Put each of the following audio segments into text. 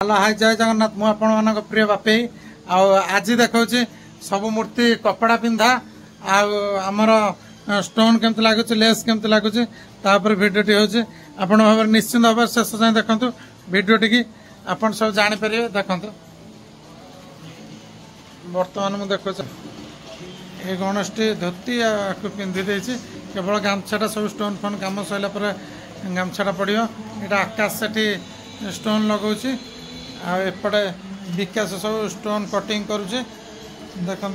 Hello hi जय जगन्नाथ मु आपण प्रिय बापे आज देखा सब मूर्ति कपड़ा पिंधा आमर स्टोन केमती लगुच लेस केमती लगुच भिडियोटी हूँ आपण भाव निश्चिंत भाव शेष जाए देखु भिडियोटी की आपन सब जापर देखु बर्तमान मुझे देखु ये गणेशटी धोती पिंधि केवल गामछाटा सब स्टोन फोन कम सरला गामछाटा पड़ो यहाँ आकाश से स्टोन लगौची एपटे विकास सब स्टोन कटिंग करुचे देखो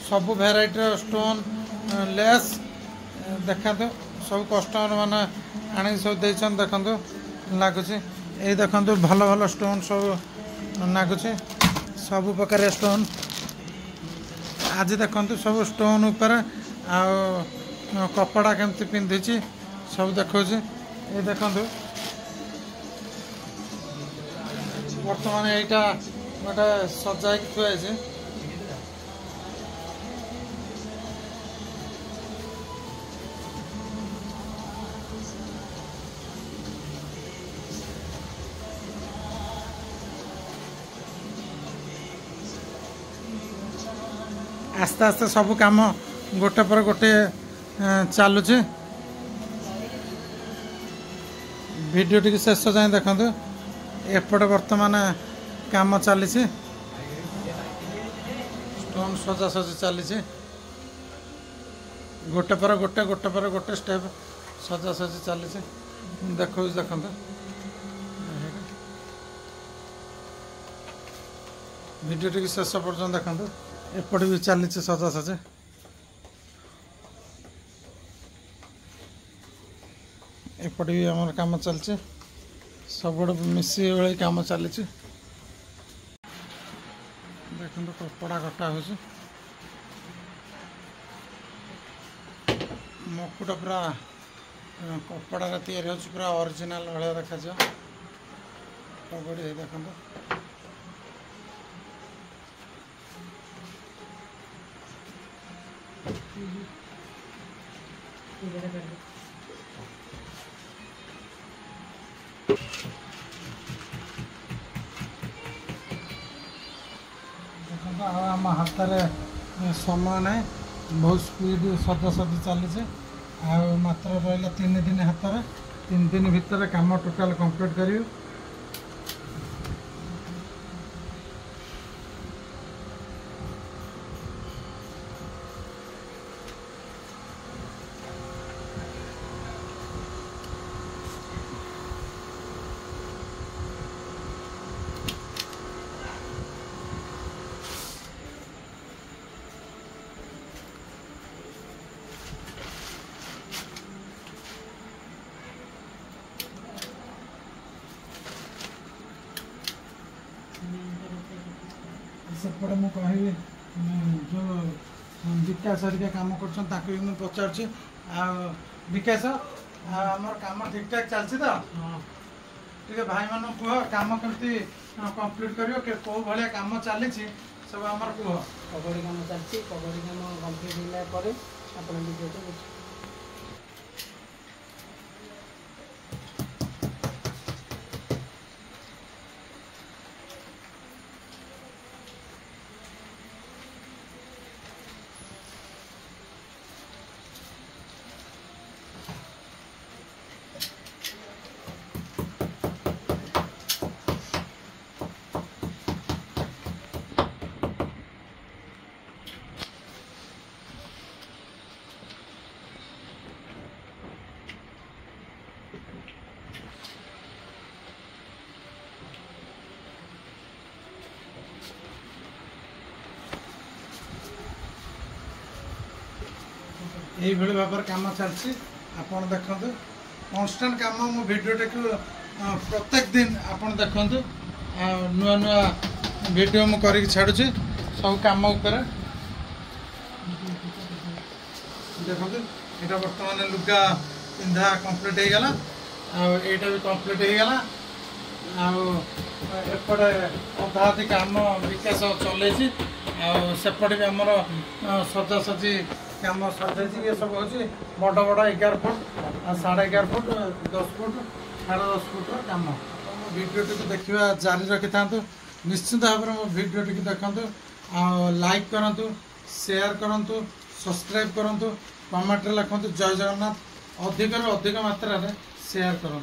सब भेराइटी स्टोन लेस देखा सब कस्टमर मैंने आनी सब देखो लगुच ये देखो भल भल स्टोन सब लगुच सब प्रकार स्टोन आज देखो सब स्टोन उपर कपड़ा केमती पिंधि सब देखा ये देखो बर्तमान यहाँ गोटे सजाई थुआई आस्ते आस्ते सब काम गोटे पर गोटे चलुचे वीडियो टी शेष जाए देखते एपटे बर्तमान काम चली स्टोन सजा सजी चली गोटे पर गोटे गोटे पर गोटे स्टेप सजा सजी चली देखो देखते वीडियो टी शेष पर्यटन देखते एपटे भी चली सजा सजी एपटे भी आम काम चलती सब मिसी भाई कम चली देखो कपड़ा कटा हो मुकुट पूरा कपड़ा या पूरा ओरिजिनल भाया देखा पगड़ी देखो आम हाथ में समय ना बहुत स्पीड सजा सजी चली मात्र रहा 3 दिन हाथ में 3 दिन भितर काम टोटाल कंप्लीट करियो सेपटे मुझे कहि जो विकास हरिका कम कर पचार विकास आमर काम ठीक ठाक चलती तो ठीक भाई मान कह कम केमती कंप्लीट कर कौ भाया कम चली सब आमर कह पगड़ी काम चलती पगड़ी काम कंप्लीट होगा आप वीडियो यही भाव कम चलती आपड़ देखु कन्स्टाट कम मो भिडियोटे को प्रत्येक दिन आपड़ देखु नुआ नुआ वीडियो मु कर छाड़ुची सब कम उपर देखो यहाँ बर्तमान लुगा पिंधा कंप्लीट हो गला आईटा भी कंप्लीट हो गला एपटे अधा अधि काम विकास चल सेपटे भी आमर सजा सजी काम सजाई ये सब हूँ बड़ बड़ 11 फुट 11.5 फुट 10 फुट 10.5 फुट काम भिडियोटी देखा जारी रखि था निश्चित भाव में मो भिडियोटी देखूँ लाइक करूँ शेयर करूँ सब्सक्राइब करूँ कमेंट लिखुँ जय जगन्नाथ अधिक मात्रा शेयर करूँ।